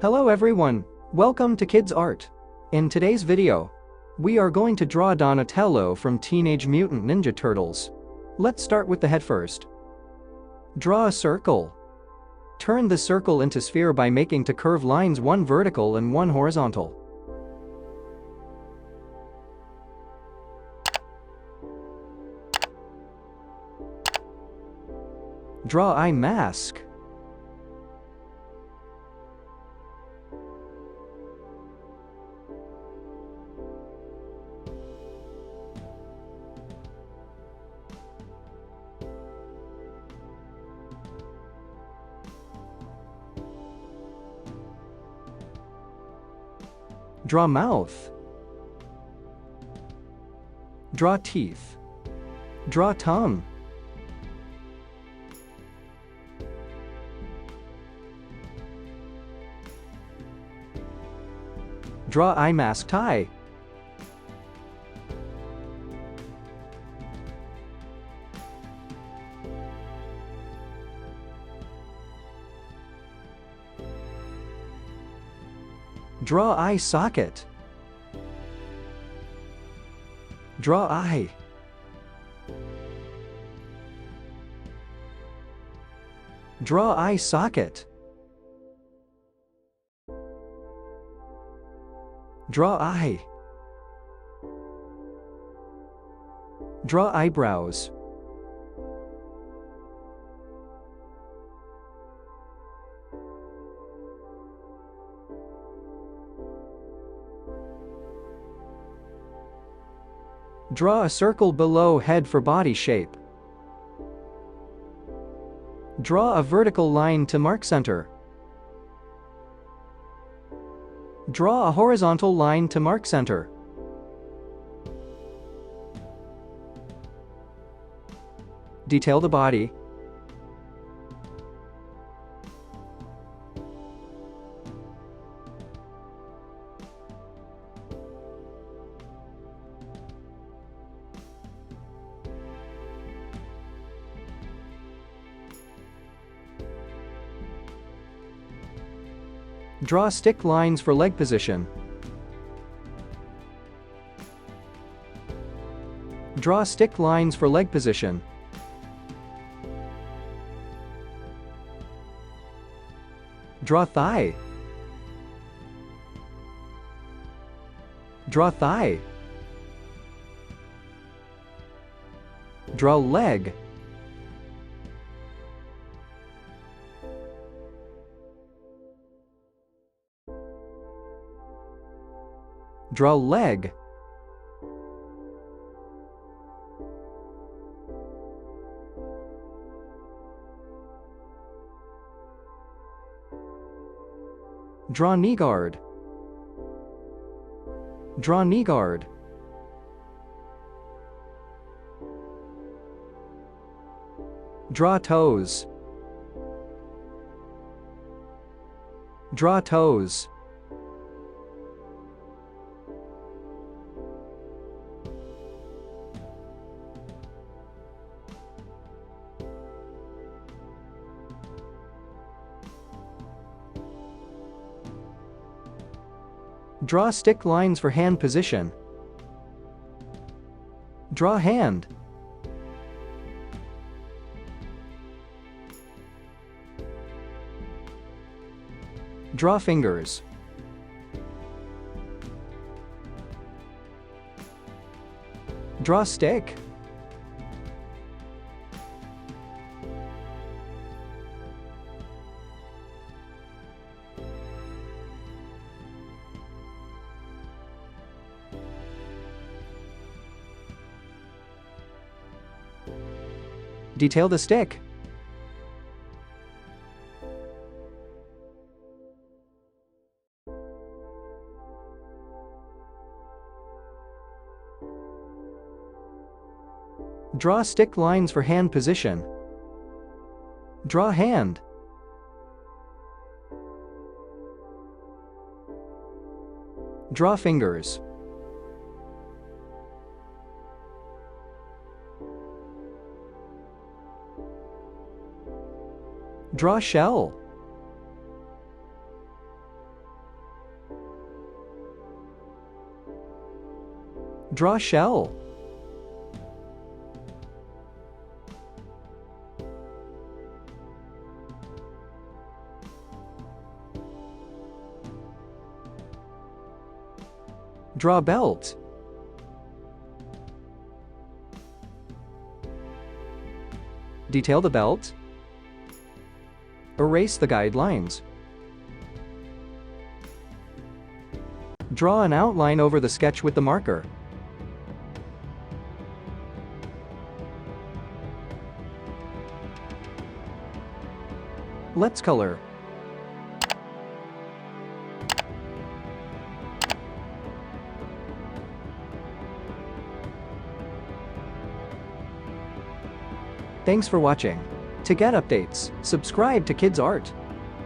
Hello everyone, welcome to Kidz Art. In today's video, we are going to draw Donatello from Teenage Mutant Ninja Turtles. Let's start with the head first. Draw a circle. Turn the circle into sphere by making two curved lines, one vertical and one horizontal. Draw eye mask. Draw mouth. Draw teeth. Draw tongue. Draw eye mask tie. Draw eye socket. Draw eye. Draw eye socket. Draw eye. Draw eyebrows. Draw a circle below head for body shape. Draw a vertical line to mark center. Draw a horizontal line to mark center. Detail the body. Draw stick lines for leg position. Draw stick lines for leg position. Draw thigh. Draw thigh. Draw leg. Draw leg. Draw knee guard. Draw knee guard. Draw toes. Draw toes. Draw stick lines for hand position. Draw hand. Draw fingers. Draw stick. Detail the stick. Draw stick lines for hand position. Draw hand. Draw fingers. Draw shell. Draw shell. Draw belt. Detail the belt. Erase the guidelines. Draw an outline over the sketch with the marker. Let's color. Thanks for watching. To get updates, subscribe to Kidz Art.